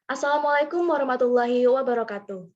Assalamualaikum warahmatullahi wabarakatuh.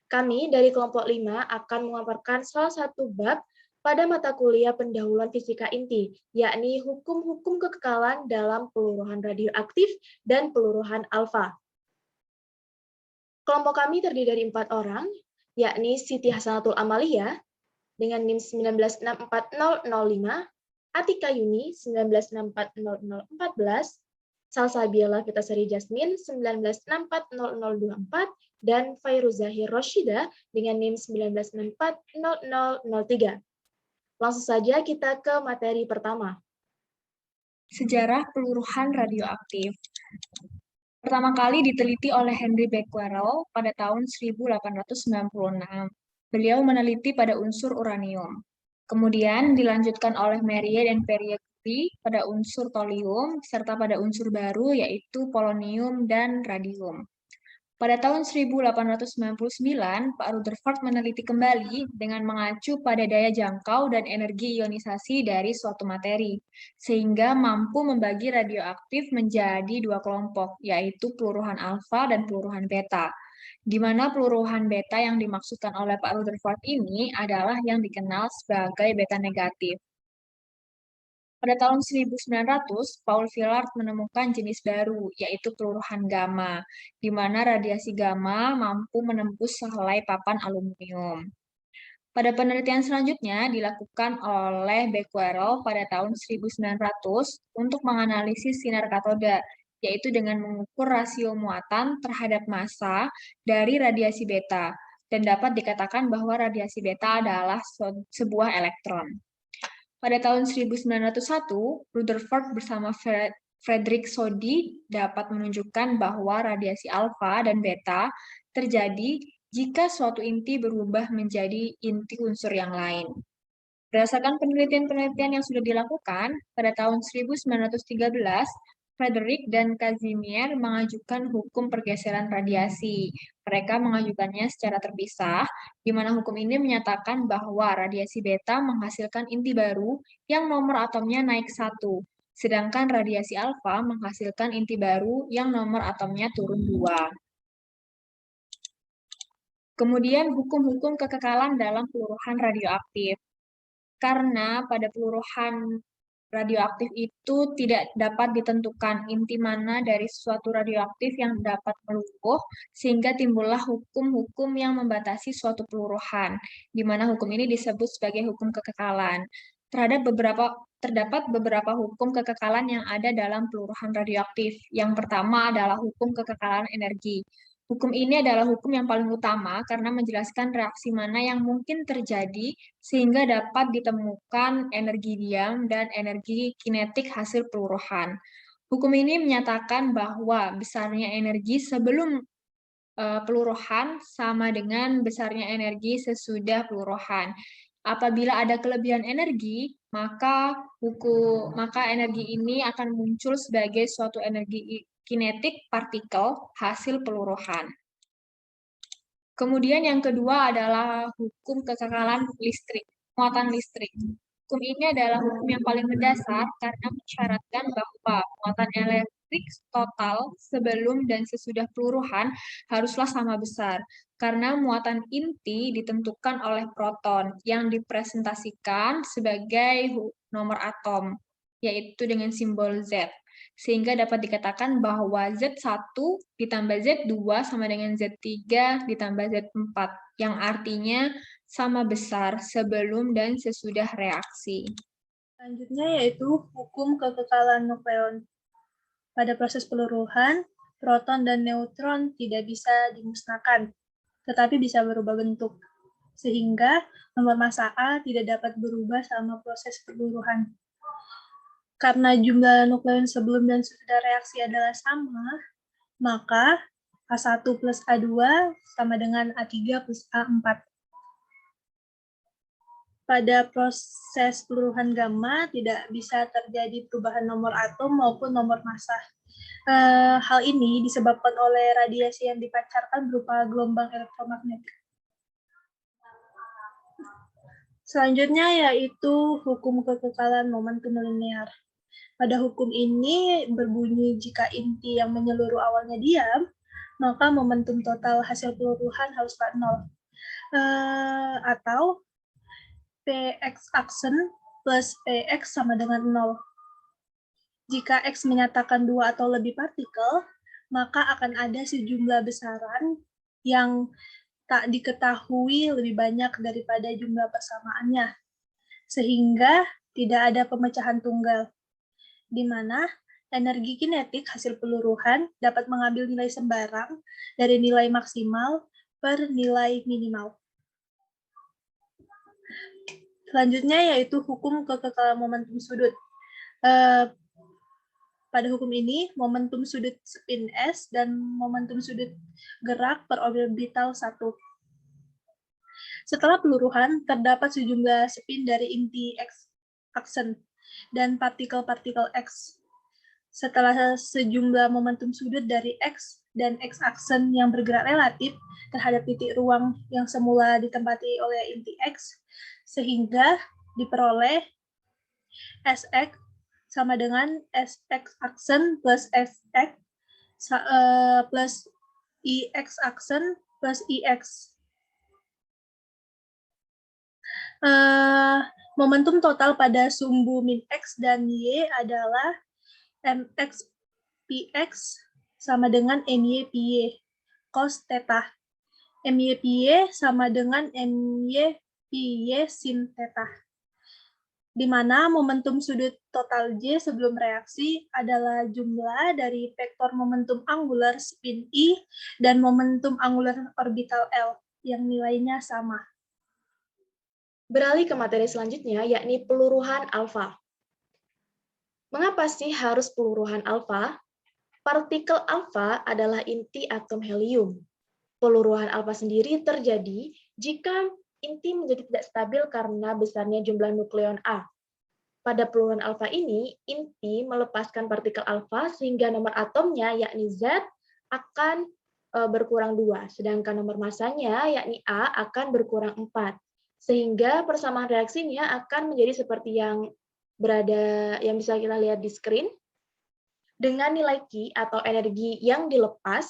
Kami dari kelompok 5 akan memaparkan salah satu bab pada mata kuliah pendahuluan fisika inti, yakni hukum-hukum kekekalan dalam peluruhan radioaktif dan peluruhan alfa. Kelompok kami terdiri dari 4 orang, yakni Siti Hasanatul Amalia dengan NIM 1964005, Atika Yuni 1964014, Salsabila Fitasari Jasmine 1964024, dan Fairuzahir Roshida dengan NIM 1964003. Langsung saja kita ke materi pertama. Sejarah peluruhan radioaktif. Pertama kali diteliti oleh Henry Becquerel pada tahun 1896. Beliau meneliti pada unsur uranium. Kemudian dilanjutkan oleh Marie dan Pierre Curie pada unsur thorium, serta pada unsur baru yaitu polonium dan radium. Pada tahun 1899, Pak Rutherford meneliti kembali dengan mengacu pada daya jangkau dan energi ionisasi dari suatu materi, sehingga mampu membagi radioaktif menjadi dua kelompok, yaitu peluruhan alfa dan peluruhan beta, di mana peluruhan beta yang dimaksudkan oleh Pak Rutherford ini adalah yang dikenal sebagai beta negatif. Pada tahun 1900, Paul Villard menemukan jenis baru, yaitu peluruhan gamma, di mana radiasi gamma mampu menembus sehelai papan aluminium. Pada penelitian selanjutnya dilakukan oleh Becquerel pada tahun 1900 untuk menganalisis sinar katoda, yaitu dengan mengukur rasio muatan terhadap massa dari radiasi beta, dan dapat dikatakan bahwa radiasi beta adalah sebuah elektron. Pada tahun 1901, Rutherford bersama Frederick Soddy dapat menunjukkan bahwa radiasi alfa dan beta terjadi jika suatu inti berubah menjadi inti unsur yang lain. Berdasarkan penelitian-penelitian yang sudah dilakukan, pada tahun 1913, Frederick dan Casimir mengajukan hukum pergeseran radiasi. Mereka mengajukannya secara terpisah, di mana hukum ini menyatakan bahwa radiasi beta menghasilkan inti baru yang nomor atomnya naik 1, sedangkan radiasi alfa menghasilkan inti baru yang nomor atomnya turun 2. Kemudian hukum-hukum kekekalan dalam peluruhan radioaktif. Karena pada peluruhan radioaktif itu tidak dapat ditentukan inti mana dari suatu radioaktif yang dapat meluruh, sehingga timbullah hukum-hukum yang membatasi suatu peluruhan, di mana hukum ini disebut sebagai hukum kekekalan. Terdapat beberapa hukum kekekalan yang ada dalam peluruhan radioaktif. Yang pertama adalah hukum kekekalan energi. Hukum ini adalah hukum yang paling utama karena menjelaskan reaksi mana yang mungkin terjadi sehingga dapat ditemukan energi diam dan energi kinetik hasil peluruhan. Hukum ini menyatakan bahwa besarnya energi sebelum peluruhan sama dengan besarnya energi sesudah peluruhan. Apabila ada kelebihan energi, maka energi ini akan muncul sebagai suatu energi kinetik partikel hasil peluruhan. Kemudian yang kedua adalah hukum kekekalan listrik, muatan listrik. Hukum ini adalah hukum yang paling mendasar karena mensyaratkan bahwa muatan elektrik total sebelum dan sesudah peluruhan haruslah sama besar, karena muatan inti ditentukan oleh proton yang dipresentasikan sebagai nomor atom, yaitu dengan simbol Z. Sehingga dapat dikatakan bahwa Z1 ditambah Z2 sama dengan Z3 ditambah Z4, yang artinya sama besar sebelum dan sesudah reaksi. Selanjutnya yaitu hukum kekekalan nukleon. Pada proses peluruhan, proton dan neutron tidak bisa dimusnahkan, tetapi bisa berubah bentuk, sehingga nomor massa A tidak dapat berubah selama proses peluruhan. Karena jumlah nukleon sebelum dan sesudah reaksi adalah sama, maka A1 plus A2 sama dengan A3 plus A4. Pada proses peluruhan gamma tidak bisa terjadi perubahan nomor atom maupun nomor massa. Hal ini disebabkan oleh radiasi yang dipancarkan berupa gelombang elektromagnetik. Selanjutnya yaitu hukum kekekalan momentum linear. Pada hukum ini berbunyi jika inti yang menyeluruh awalnya diam, maka momentum total hasil peluruhan haruslah 0. Atau Px aksen plus Px sama dengan 0. Jika X menyatakan 2 atau lebih partikel, maka akan ada sejumlah besaran yang tak diketahui lebih banyak daripada jumlah persamaannya, sehingga tidak ada pemecahan tunggal, di mana energi kinetik hasil peluruhan dapat mengambil nilai sembarang dari nilai maksimal per nilai minimal. Selanjutnya yaitu hukum kekekalan momentum sudut. Pada hukum ini, momentum sudut spin S dan momentum sudut gerak per orbital 1. Setelah peluruhan, terdapat sejumlah spin dari inti X aksen dan partikel-partikel X. Setelah sejumlah momentum sudut dari X dan X aksen yang bergerak relatif terhadap titik ruang yang semula ditempati oleh inti X, sehingga diperoleh Sx sama dengan Sx aksen plus Sx plus Ix aksen plus Ix. Momentum total pada sumbu min X dan Y adalah Mx Px sama dengan My Py cos theta. My Py sama dengan My Py sin theta, di mana momentum sudut total J sebelum reaksi adalah jumlah dari vektor momentum angular spin I dan momentum angular orbital L yang nilainya sama. Beralih ke materi selanjutnya, yakni peluruhan alfa. Mengapa sih harus peluruhan alfa? Partikel alfa adalah inti atom helium. Peluruhan alfa sendiri terjadi jika inti menjadi tidak stabil karena besarnya jumlah nukleon A. Pada peluruhan alfa ini, inti melepaskan partikel alfa sehingga nomor atomnya, yakni Z, akan berkurang 2, sedangkan nomor masanya, yakni A, akan berkurang 4. Sehingga persamaan reaksinya akan menjadi seperti yang bisa kita lihat di screen, dengan nilai Q atau energi yang dilepas,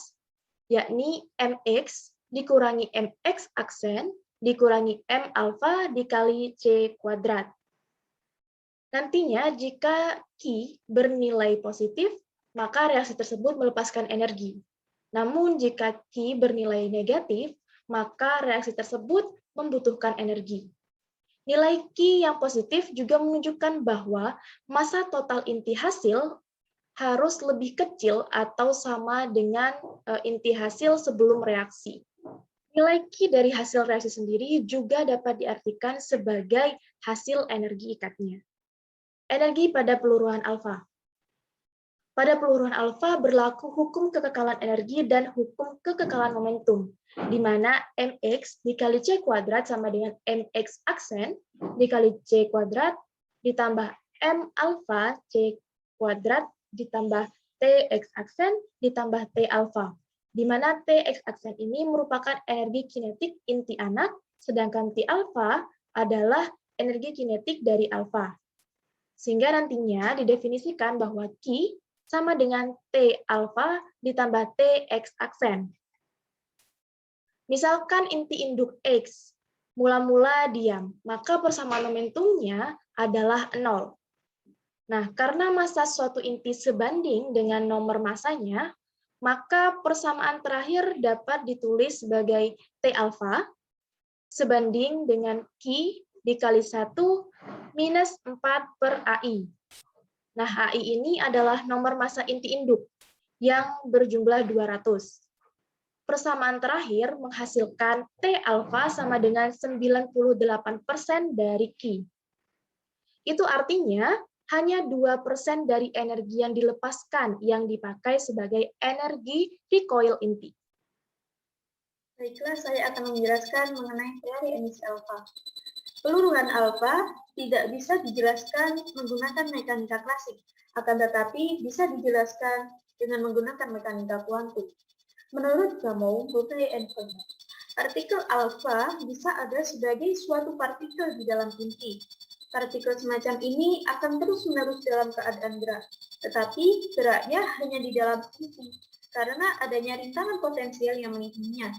yakni Mx dikurangi Mx aksen, dikurangi M alfa dikali C kuadrat. Nantinya jika Q bernilai positif, maka reaksi tersebut melepaskan energi. Namun jika Q bernilai negatif, maka reaksi tersebut membutuhkan energi. Nilai Q yang positif juga menunjukkan bahwa massa total inti hasil harus lebih kecil atau sama dengan inti hasil sebelum reaksi. Nilai Q dari hasil reaksi sendiri juga dapat diartikan sebagai hasil energi ikatnya. Energi pada peluruhan alfa. Pada peluruhan alfa berlaku hukum kekekalan energi dan hukum kekekalan momentum, di mana Mx dikali C kuadrat sama dengan Mx aksen dikali C kuadrat ditambah M alfa C kuadrat ditambah Tx aksen ditambah T alfa, di mana Tx aksen ini merupakan energi kinetik inti anak, sedangkan T alfa adalah energi kinetik dari alfa. Sehingga nantinya didefinisikan bahwa Q sama dengan T alfa ditambah Tx aksen. Misalkan inti induk X mula-mula diam, maka persamaan momentumnya adalah 0. Nah, karena massa suatu inti sebanding dengan nomor massanya, maka persamaan terakhir dapat ditulis sebagai T alfa sebanding dengan Q dikali 1 minus 4 per AI. Nah, AI ini adalah nomor massa inti induk yang berjumlah 200. Persamaan terakhir menghasilkan T alfa sama dengan 98% dari Q. Itu artinya hanya 2% dari energi yang dilepaskan yang dipakai sebagai energi recoil inti. Baiklah, saya akan menjelaskan mengenai teori emisi alfa. Peluruhan alfa tidak bisa dijelaskan menggunakan mekanika klasik, akan tetapi bisa dijelaskan dengan menggunakan mekanika kuantum. Menurut Gamow, Boutte, and Fermat, partikel alfa bisa ada sebagai suatu partikel di dalam inti. Partikel semacam ini akan terus-menerus dalam keadaan gerak, tetapi geraknya hanya di dalam inti. karena adanya rintangan potensial yang mengikutinya.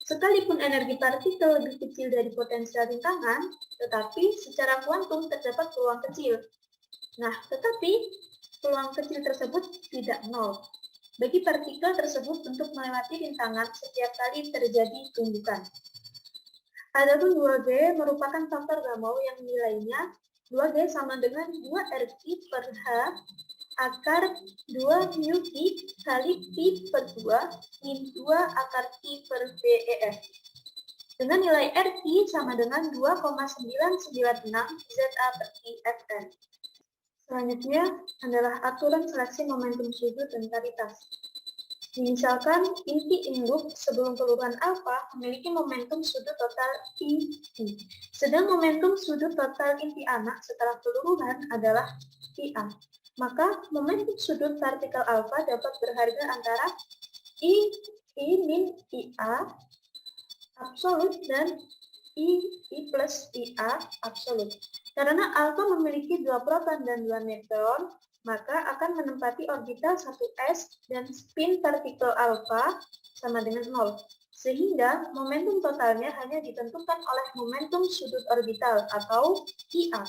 Sekalipun energi partikel lebih kecil dari potensial rintangan, tetapi secara kuantum terdapat peluang kecil. Nah, tetapi peluang kecil tersebut tidak nol bagi partikel tersebut untuk melewati rintangan setiap kali terjadi tumbukan. Adapun 2G merupakan faktor Gamow yang nilainya 2G sama dengan 2RT per H akar 2 mu T kali T per 2 min 2 akar T per BEF. Dengan nilai RT sama dengan 2,996 ZA per TFN. Selanjutnya adalah aturan seleksi momentum sudut dan karitas. Misalkan inti induk sebelum peluruhan alfa memiliki momentum sudut total I. Sedang momentum sudut total inti anak setelah peluruhan adalah IA. Maka momentum sudut partikel alfa dapat berharga antara I min IA absolut dan I plus IA absolut. Karena alfa memiliki 2 proton dan 2 neutron, maka akan menempati orbital 1s dan spin partikel alfa sama dengan 0. Sehingga momentum totalnya hanya ditentukan oleh momentum sudut orbital atau IA.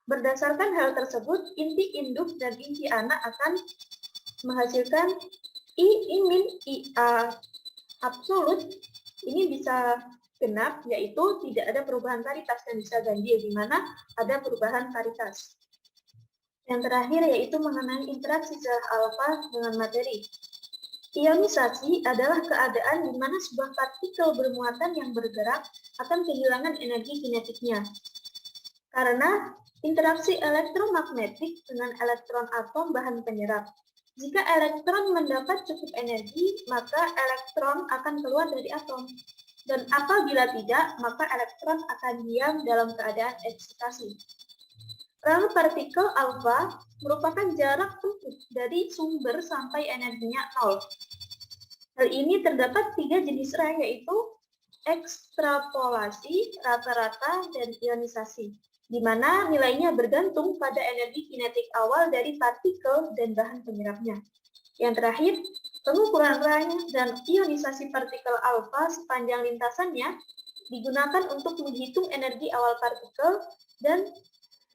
Berdasarkan hal tersebut, inti induk dan inti anak akan menghasilkan I min IA absolut. Ini bisa genap, yaitu tidak ada perubahan paritas, dan bisa ganjil, di mana ada perubahan paritas. Yang terakhir yaitu mengenai interaksi sel alfa dengan materi. Ionisasi adalah keadaan di mana sebuah partikel bermuatan yang bergerak akan kehilangan energi kinetiknya. Karena interaksi elektromagnetik dengan elektron atom bahan penyerap. Jika elektron mendapat cukup energi, maka elektron akan keluar dari atom. Dan apabila tidak, maka elektron akan diam dalam keadaan eksitasi. Lalu partikel alfa merupakan jarak tempuh dari sumber sampai energinya 0. Hal ini terdapat 3 jenis rai, yaitu ekstrapolasi, rata-rata, dan ionisasi, di mana nilainya bergantung pada energi kinetik awal dari partikel dan bahan penyerapnya. Yang terakhir, pengukuran rai dan ionisasi partikel alfa sepanjang lintasannya digunakan untuk menghitung energi awal partikel dan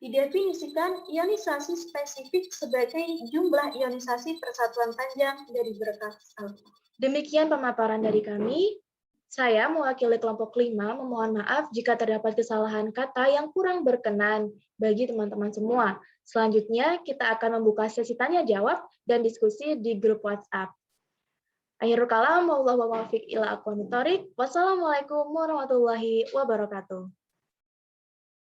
didefinisikan ionisasi spesifik sebagai jumlah ionisasi persatuan panjang dari berkas alfa. Demikian pemaparan dari kami. Saya mewakili kelompok 5 memohon maaf jika terdapat kesalahan kata yang kurang berkenan bagi teman-teman semua. Selanjutnya, kita akan membuka sesi tanya jawab dan diskusi di grup WhatsApp. Akhirul kalam, wassalamualaikum warahmatullahi wabarakatuh.